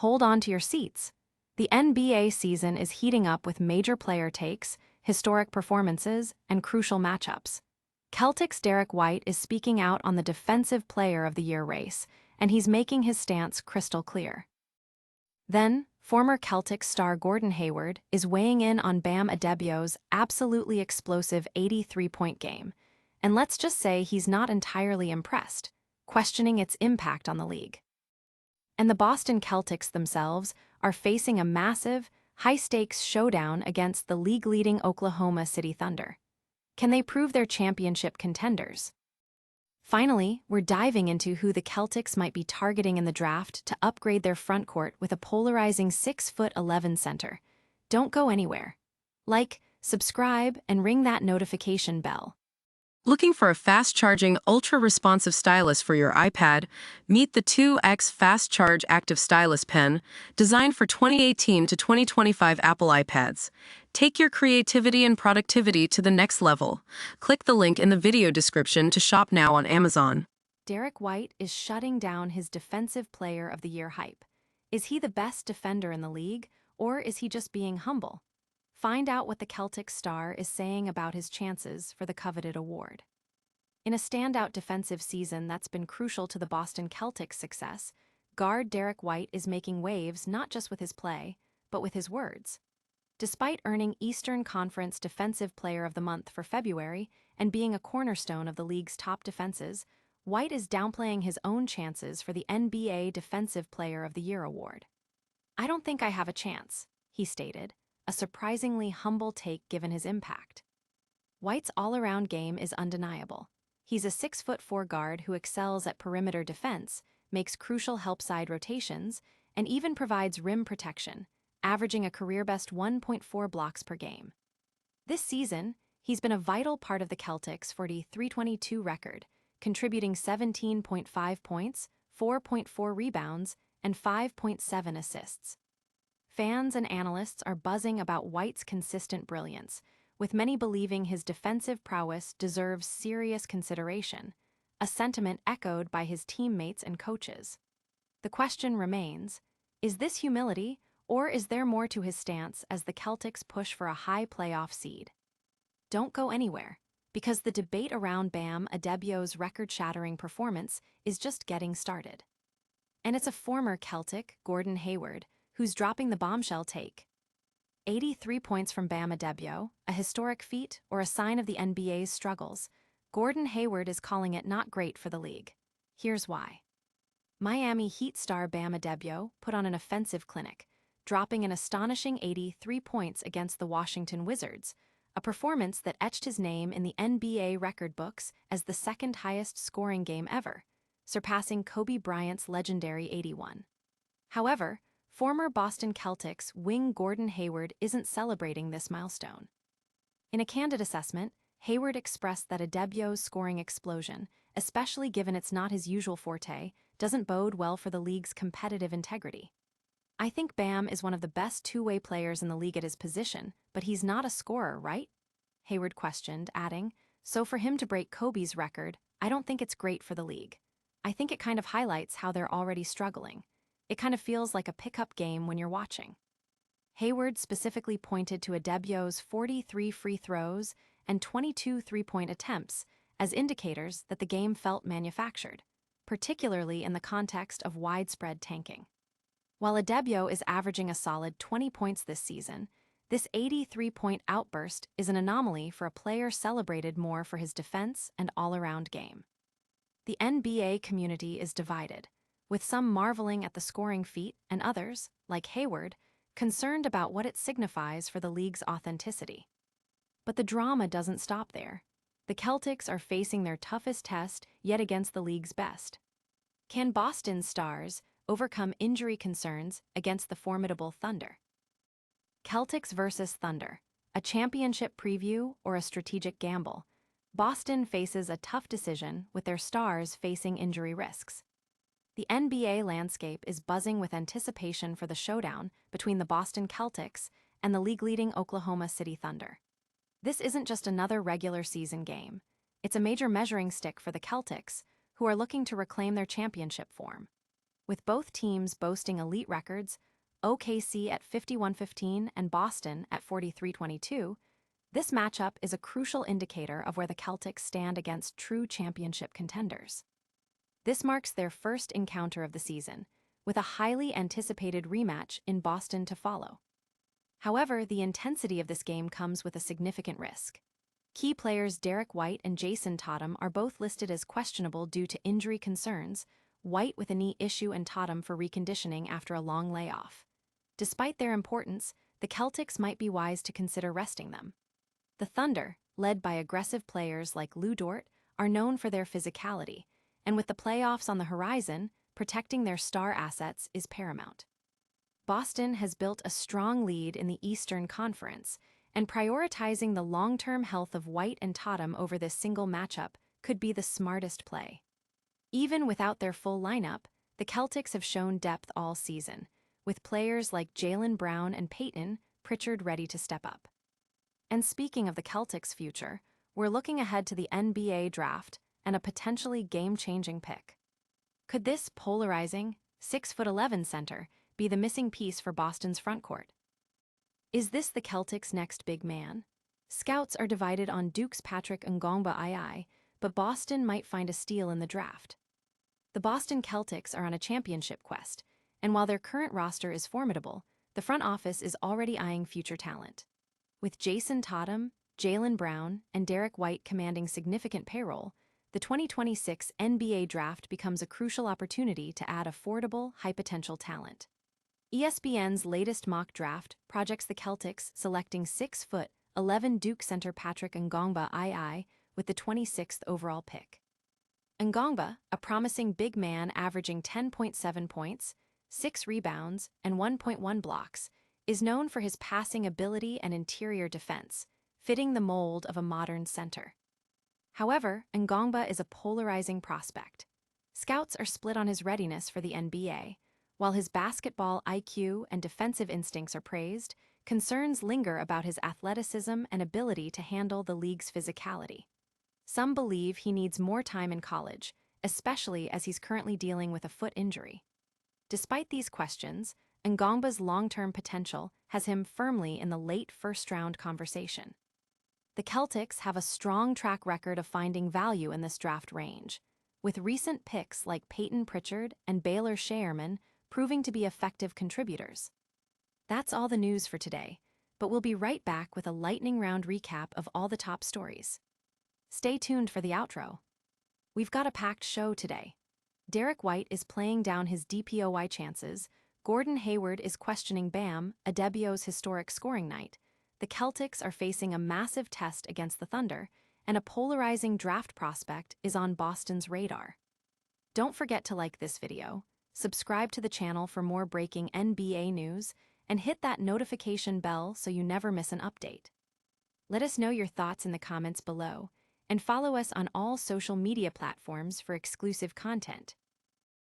hold on to your seats. The NBA season is heating up with major player takes, historic performances, and crucial matchups. Celtics' Derrick White is speaking out on the Defensive Player of the Year race, and he's making his stance crystal clear. Then, former Celtics star Gordon Hayward is weighing in on Bam Adebayo's absolutely explosive 83-point game, and let's just say he's not entirely impressed, questioning its impact on the league. And the Boston Celtics themselves are facing a massive, high-stakes showdown against the league-leading Oklahoma City Thunder. Can they prove they're championship contenders? Finally, we're diving into who the Celtics might be targeting in the draft to upgrade their frontcourt with a polarizing 6'11" center. Don't go anywhere. Like, subscribe, and ring that notification bell. Looking for a fast-charging, ultra-responsive stylus for your iPad? Meet the 2X Fast Charge Active Stylus Pen, designed for 2018 to 2025 Apple iPads. Take your creativity and productivity to the next level. Click the link in the video description to shop now on Amazon. Derrick White is shutting down his Defensive Player of the Year hype. Is he the best defender in the league, or is he just being humble? Find out what the Celtics star is saying about his chances for the coveted award. In a standout defensive season that's been crucial to the Boston Celtics' success, guard Derrick White is making waves not just with his play, but with his words. Despite earning Eastern Conference Defensive Player of the Month for February and being a cornerstone of the league's top defenses, White is downplaying his own chances for the NBA Defensive Player of the Year award. "I don't think I have a chance," he stated, a surprisingly humble take given his impact. White's all-around game is undeniable. He's a 6'4" guard who excels at perimeter defense, makes crucial help-side rotations, and even provides rim protection, averaging a career-best 1.4 blocks per game. This season, he's been a vital part of the Celtics' 43-22 record, contributing 17.5 points, 4.4 rebounds, and 5.7 assists. Fans and analysts are buzzing about White's consistent brilliance, with many believing his defensive prowess deserves serious consideration, a sentiment echoed by his teammates and coaches. The question remains, is this humility, or is there more to his stance as the Celtics push for a high playoff seed? Don't go anywhere, because the debate around Bam Adebayo's record-shattering performance is just getting started. And it's a former Celtic, Gordon Hayward, who's dropping the bombshell take. 83 points from Bam Adebayo, a historic feat or a sign of the NBA's struggles. Gordon Hayward is calling it not great for the league. Here's why. Miami Heat star Bam Adebayo put on an offensive clinic, dropping an astonishing 83 points against the Washington Wizards, a performance that etched his name in the NBA record books as the second highest scoring game ever, surpassing Kobe Bryant's legendary 81. However, former Boston Celtics wing Gordon Hayward isn't celebrating this milestone. In a candid assessment, Hayward expressed that Adebayo's scoring explosion, especially given it's not his usual forte, doesn't bode well for the league's competitive integrity. "I think Bam is one of the best two-way players in the league at his position, but he's not a scorer, right?" Hayward questioned, adding, "So for him to break Kobe's record, I don't think it's great for the league. I think it kind of highlights how they're already struggling. It kind of feels like a pickup game when you're watching." Hayward specifically pointed to Adebayo's 43 free throws and 22 three-point attempts as indicators that the game felt manufactured, particularly in the context of widespread tanking. While Adebayo is averaging a solid 20 points this season, this 83-point outburst is an anomaly for a player celebrated more for his defense and all-around game. The NBA community is divided, with some marveling at the scoring feat and others, like Hayward, concerned about what it signifies for the league's authenticity. But the drama doesn't stop there. The Celtics are facing their toughest test yet against the league's best. Can Boston's stars overcome injury concerns against the formidable Thunder? Celtics versus Thunder, a championship preview or a strategic gamble? Boston faces a tough decision with their stars facing injury risks. The NBA landscape is buzzing with anticipation for the showdown between the Boston Celtics and the league-leading Oklahoma City Thunder. This isn't just another regular season game. It's a major measuring stick for the Celtics, who are looking to reclaim their championship form. With both teams boasting elite records, OKC at 51-15 and Boston at 43-22, this matchup is a crucial indicator of where the Celtics stand against true championship contenders. This marks their first encounter of the season, with a highly anticipated rematch in Boston to follow. However, the intensity of this game comes with a significant risk. Key players Derrick White and Jason Tatum are both listed as questionable due to injury concerns, White with a knee issue and Tatum for reconditioning after a long layoff. Despite their importance, the Celtics might be wise to consider resting them. The Thunder, led by aggressive players like Lou Dort, are known for their physicality, and with the playoffs on the horizon, protecting their star assets is paramount. Boston has built a strong lead in the Eastern Conference, and prioritizing the long-term health of White and Tatum over this single matchup could be the smartest play. Even without their full lineup, the Celtics have shown depth all season, with players like Jaylen Brown and Peyton Pritchard ready to step up. And speaking of the Celtics' future, we're looking ahead to the NBA draft and a potentially game-changing pick. Could this polarizing, 6'11" center be the missing piece for Boston's frontcourt? Is this the Celtics' next big man? Scouts are divided on Duke's Patrick Ngongba, but Boston might find a steal in the draft. The Boston Celtics are on a championship quest, and while their current roster is formidable, the front office is already eyeing future talent. With Jason Tatum, Jaylen Brown, and Derrick White commanding significant payroll, the 2026 NBA draft becomes a crucial opportunity to add affordable, high-potential talent. ESPN's latest mock draft projects the Celtics selecting 6'11" Duke center Patrick Ngongba with the 26th overall pick. Ngongba, a promising big man averaging 10.7 points, 6 rebounds, and 1.1 blocks, is known for his passing ability and interior defense, fitting the mold of a modern center. However, Ngongba is a polarizing prospect. Scouts are split on his readiness for the NBA. While his basketball IQ and defensive instincts are praised, concerns linger about his athleticism and ability to handle the league's physicality. Some believe he needs more time in college, especially as he's currently dealing with a foot injury. Despite these questions, Ngongba's long-term potential has him firmly in the late first-round conversation. The Celtics have a strong track record of finding value in this draft range, with recent picks like Peyton Pritchard and Baylor Scheierman proving to be effective contributors. That's all the news for today, but we'll be right back with a lightning round recap of all the top stories. Stay tuned for the outro. We've got a packed show today. Derrick White is playing down his DPOY chances, Gordon Hayward is questioning Bam Adebayo's historic scoring night, the Celtics are facing a massive test against the Thunder, and a polarizing draft prospect is on Boston's radar. Don't forget to like this video, subscribe to the channel for more breaking NBA news, and hit that notification bell so you never miss an update. Let us know your thoughts in the comments below, and follow us on all social media platforms for exclusive content.